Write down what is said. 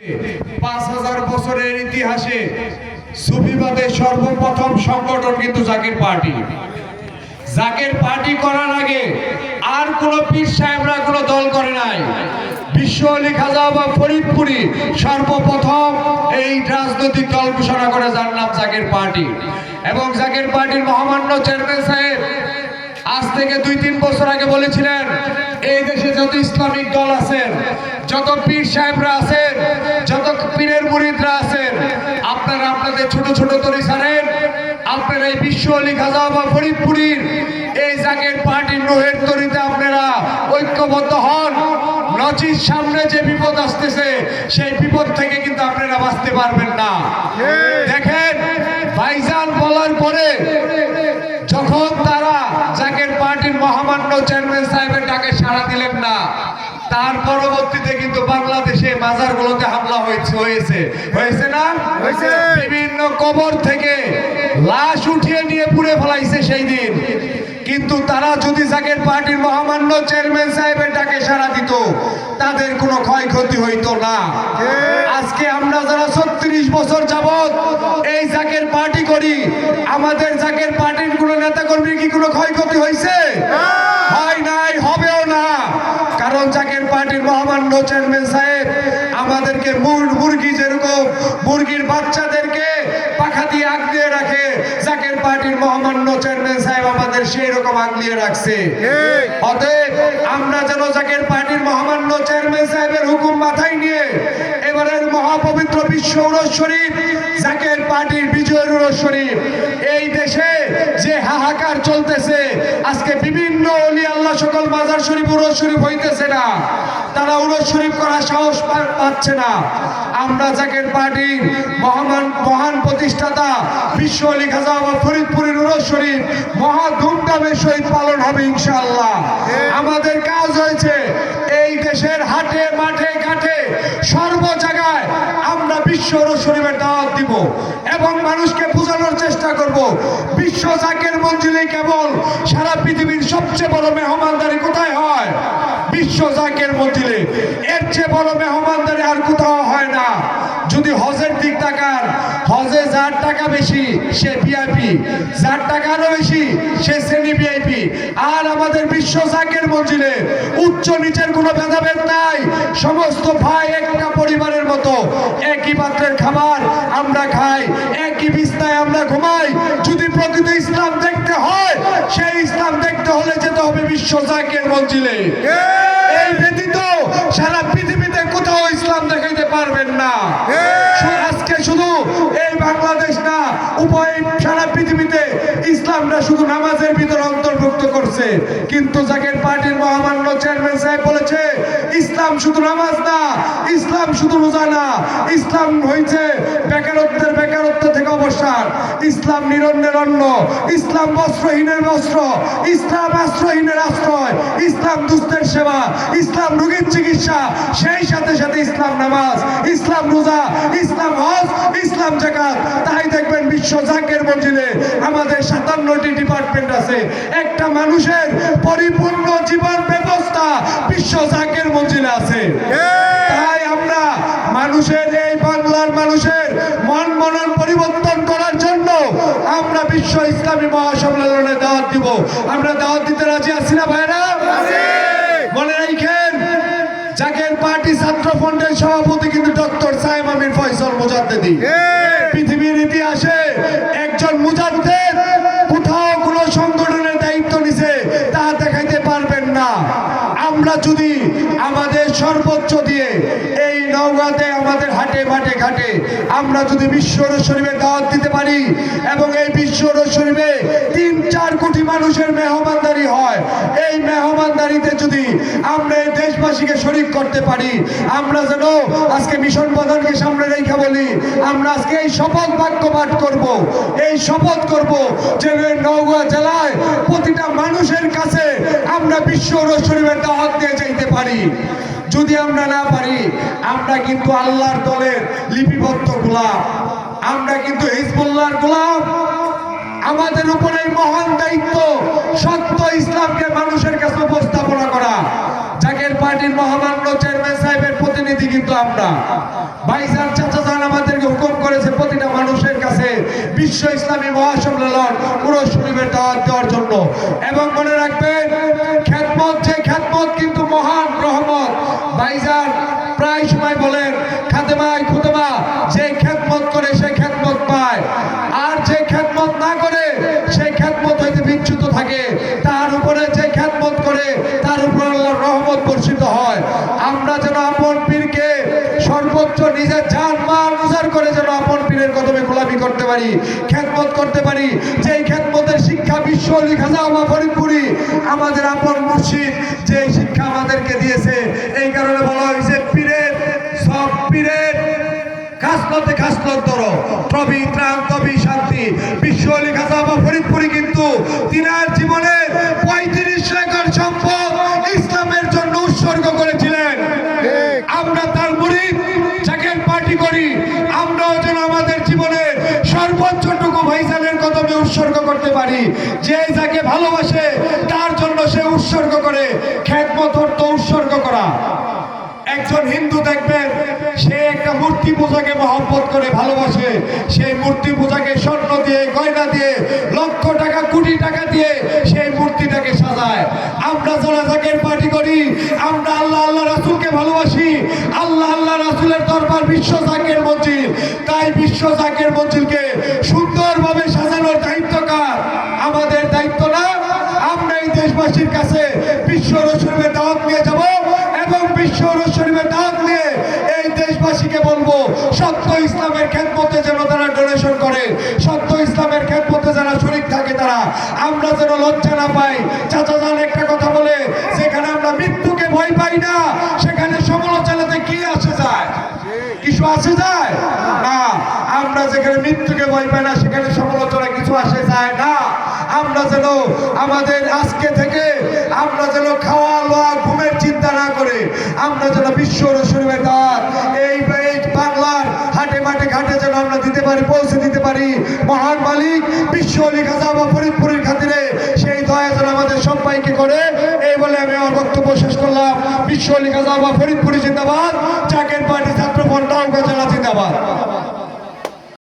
5000 বছরের ইতিহাসে সুফিবাদের সর্বপ্রথম সংগঠন কিন্তু জাকের পার্টি। জাকের পার্টি করার আগে আর কোনো পীর সাহেবরা কোনো দল করে নাই। বিশ্ব আলী খাজা বা ফরিদপুরি সর্বপ্রথম এই রাজনৈতিক দল ঘোষণা করে, যার নাম জাকের পার্টি। এবং জাকের পার্টির মহামান্য চেয়ারম্যান সাহেব আজ থেকে 2-3 বছর আগে বলেছিলেন, এই দেশে যত ইসলামিক দল আছেন, যত পীর সাহেবরা আছেন, যত পীরের মুরিদরা আছেন, আপনারা আপনাদের ছোট ছোট তরি ছাড়েন, আপনারা এই বিশ্ব আলী খাজা বা ফরিদপুরীর এই জাকের পার্টির নোহের তরিতে আপনারা ঐক্যবদ্ধ হন। নচির সামনে যে বিপদ আসতেছে, সেই বিপদ থেকে কিন্তু আপনারা বাঁচতে পারবেন না। দেখেন, ভাইজান বলার পরে যখন তারা জাকের পার্টির মহামান্য চেয়ারম্যান সাহেবের ডাকে সাড়া দিলেন না, তার পরবর্তীতে কিন্তু বাংলাদেশে মাজারগুলোতে হামলা হয়েছে না? বিভিন্ন কবর থেকে লাশ উঠিয়ে নিয়ে পুড়ে ফেলাইছে সেই দিন। কিন্তু তারা যদি জাকের পার্টির মহামান্য চেয়ারম্যান সাহেবের ডাকে সাড়া দিত, তাদের কোনো ক্ষয়ক্ষতি হইতো না। আজকে আমরা যারা 36 বছর যাবত এই জাকের পার্টি করি, আমাদের জাকের পার্টির কোনো নেতা কর্মীর কি কোনো ক্ষয়ক্ষতি হয়েছে? হয় নাই, হবেও না। কারণ জাকের পার্টির মহামান্য চেয়ারম্যান সাহেব আমাদেরকে মুরগি যেরকম মুরগির বাচ্চাদেরকে পাখা দিয়ে আগলিয়ে রাখে, জাকের পার্টির মহামান্য চেয়ারম্যান সাহেব আমাদের সেই রকম আগলিয়ে রাখছে। অতএব আমরা যেন জাকের পার্টির মহামান্য চেয়ারম্যান সাহেবের হুকুম মাথায় নিয়ে এবারের মহাপবিত্র বিশ্ব উরস শরীফ, জাকের পার্টির বিজয়ের উরস শরীফ, এই দেশে যে হাহাকার চলতেছে, আজকে বিভিন্ন ওলি আল্লাহ সকল মাজার শরীফ উরস শরীফ হইতেছে না, তারা উরস শরীফ করার সাহস পাচ্ছে না। আমরা জাকের পার্টির মহান প্রতিষ্ঠাতা বিশ্ব আলী খাজা বা ফরিদপুরের উরস শরীফ মহা ধুমধামের সহিত পালন হবে ইনশাআল্লাহ। আমাদের কাজ হয়েছে এই দেশের হাটে মাঠে ঘাটে সর্ব জায়গায় আমরা বিশ্ব উরস শরীফের দাওয়াত দিব এবং মানুষকে বোঝানোর চেষ্টা করব, বিশ্ব জাকের মঞ্জিলে কেবল সারা পৃথিবীর সবচেয়ে বড় মেহমানদারি কোথায় হয়? বিশ্ব জাকের মঞ্জিলে। এর চেয়ে বড় মেহমানদারি আর কোথাও হয় না। যদি হজের দিক তাকান, হজে যার টাকা বেশি সে ভিআইপি, যার টাকা আরো বেশি সে শ্রেণী ভিআইপি। আর আমাদের বিশ্ব জাকের মঞ্জিলে উচ্চ নিচের কোনো ভেদাভেদ নাই, সমস্ত ভাই একটা পরিবারের মতো, একই পাত্রের খাবার আমরা খাই, একই বিছনায় আমরা ঘুমাই। যদি প্রকৃত ইসলাম দেখতে হয়, সেই ইসলাম দেখতে হলে যেতে হবে বিশ্ব জাকের মঞ্জিলে। এই ব্যতীত সারা পৃথিবীতে কোথাও ইসলাম দেখাইতে পারবেন না। আজকে শুধু এই বাংলাদেশ না, উভয় সারা পৃথিবীতে ইসলামরা শুধু নামাজের ভিতরে অন্তর্ভুক্ত করছে। কিন্তু জাকের পার্টির মহামান্য চেয়ারম্যান সাহেব বলেছে, ইসলাম শুধু নামাজ না, ইসলাম শুধু রোজা না, ইসলাম হয়েছে বেকারত্ব থেকে অবসর, ইসলাম নিরন্নের অন্ন, ইসলাম বস্ত্রহীনের বস্ত্র, ইসলাম আশ্রয়হীনের আশ্রয়, ইসলাম দুস্থের সেবা, ইসলাম রোগীর চিকিৎসা, সেই সাথে সাথে ইসলাম নামাজ, ইসলাম রোজা, ইসলাম হজ, ইসলাম যাকাত। তাই দেখবেন বিশ্ব জাকের মঞ্জিলে আমাদের 57টি ডিপার্টমেন্ট আছে। একটা মানুষের পরিপূর্ণ জীবন ব্যবস্থা বিশ্ব জাকের মঞ্জিলে আছে। তাই আমরা মানুষের, এই বাংলার মানুষের মনন পরিবর্তন করার জন্য আমরা বিশ্ব ইসলামী মহাসম্মেলনে দাওয়াত দিব। আমরা দাওয়াত দিতে রাজি আছি না ভাইরা? মনে রাখেন, জাকের পার্টি ছাত্র ফ্রন্টের সভাপতি কিন্তু ডক্টর সাইম আমির ফয়সাল মুজাদ্দেদি। পৃথিবীর ইতিহাসে একজন মুজাদ্দেদ কোথাও কোনো সংগঠনের দায়িত্ব নিছে তা দেখাইতে পারবেন না। আমরা যদি আমাদের সর্বোচ্চ দিয়ে এই নওগাঁতে আমাদের হাটে মাঠে ঘাটে আমরা যদি বিশ্ব উরস শরীফের দাওয়াত দিতে পারি এবং এই বিশ্ব উরস শরীফে 3-4 কোটি মানুষের মেহমানদারি হয়, এই মেহমানদারিতে যদি আমরা এই দেশবাসীকে শরীক করতে পারি, আমরা যেন আজকে মিশন প্রধানকে সামনে রেখে বলি, আমরা আজকে এই শপথ বাক্য পাঠ করব, এই শপথ করব যে নওগাঁ জেলায় প্রতিটা মানুষের কাছে আমরা বিশ্ব উরস শরীফের দাওয়াত দিয়ে যাইতে পারি। যদি আমরা না পারি, আমরা কিন্তু আল্লাহর দলের লিপিবদ্ধ গোলাম, আমরা কিন্তু হিজবুল্লাহর গোলাম, আমাদের উপরে মহান দায়িত্ব সত্য ইসলামকে মানুষের কাছে উপস্থাপনা করা। জাকের পার্টির মহামান্য চেয়ারম্যান সাহেবের প্রতিনিধি কিন্তু আমরা। ভাইজান চাচা যান আমাদেরকে হুকুম করেছে প্রতিটা মানুষের কাছে বিশ্ব ইসলামী মহাসম্মেলন উরুস শরীফের দাওয়াত দেওয়ার জন্য। এবং মনে রাখবেন, খেদমত, যে খেদমত কিন্তু মহান রহমত। ভাইজান প্রায় সময় বলেন খাদেমায় খুদেমা, যে খেদমত করে সে খেদমত পায়, আর যে খেদমত না করে সেই খেদমত হইতে বিচ্যুত থাকে। তার উপরে যে খেদমত করে তার উপর আল্লাহর রহমত বর্ষিত হয়। আমরা যেন আপন পীরকে সর্বোচ্চ নিজের জান মাল উজাড় করে যেন আপন পীরের কদমে গোলামি করতে পারি, খেদমত করতে পারি। যেই খেদমতের শিক্ষা বিশ্ব আলী খাজা ফরিদপুরি আমাদের আপন মুর্শিদ যে শিক্ষা আমাদেরকে দিয়েছে। এই কারণে বলা হয়েছে পীরের সব পীরের খাসলতে খাসলত ধরো, তবে ত্রাণ তবে শান্তি। বিশ্ব আলী খাজা ফরিদপুরি কিন্তু তিনার জীবনের 35 একর সম্পদ ইসলামের জন্য উৎসর্গ করেছিলেন। আমরা তার মুরিদ, জাকের পার্টি করি, আমরাও যেন আমাদের জীবনের সর্বোচ্চটুকু ভাইজানের কদমে উৎসর্গ করতে পারি। যে যাকে ভালোবাসে তার জন্য সে উৎসর্গ করে। খেদমত অর্থ উৎসর্গ করা। একজন হিন্দু দেখবেন, সে একটা মূর্তি পূজাকে মহব্বত করে ভালোবাসে। সেই মূর্তি পূজাকে স্বর্ণ দিয়ে, গয়না দিয়ে, লক্ষ টাকা কোটি টাকা দিয়ে সেই মূর্তিটাকে সাজায়। আমরা যারা জাকের পার্টি করি, আমরা আল্লাহ আল্লাহ রাসূলকে ভালোবাসি। আল্লাহ আল্লাহ রাসূলের দরবার বিশ্ব জাকের মঞ্জিল। তাই বিশ্ব জাকের মঞ্জিলকে সুন্দরভাবে সাজানোর দায়িত্ব কার? আমাদের দায়িত্ব না? আমরা এই দেশবাসীর কাছে বিশ্ব রসুলের দাওয়াত নিয়ে যাব এবং বিশ্ব শরীফের দাওয়াত নিয়ে এই দেশবাসীকে বলবো সত্য ইসলামের খেদমতে যেন তারা ডোনেশন করে, সত্য ইসলামের খেদমতে যারা শরীক থাকে তারা। আমরা যেন লজ্জা না পাই। চাচা জান একটা কথা বলে, যেখানে আমরা মৃত্যুকে ভয় পাই না সেখানে সমালোচনাতে কি আসে যায়? কিছু আসে যায় না। আমরা যেখানে মৃত্যুকে ভয় পাই না সেখানে সমালোচনা কিছু আসে যায় না। আমরা যেন আমাদের আজকে থেকে আমরা যেন খাওয়া লওয়া ঘুমের চিন্তা না করে আমরা যেন বিশ্ব শরীফের দাওয়াত এই বাংলার হাটে মাঠে ঘাটে যেন আমরা দিতে পারি, পৌঁছে দিতে পারি। মহান মালিক বিশ্ব আলী খাজা ফরিদপুরের খাতিরে সেই দয়া যেন আমাদের সবাইকে করে। এই বলে আমি আমার বক্তব্য শেষ করলাম। বিশ্ব আলী খাজা ফরিদপুরি জিন্দাবাদ। জাকের পার্টি ছাত্র ফ্রন্ট জিন্দাবাদ।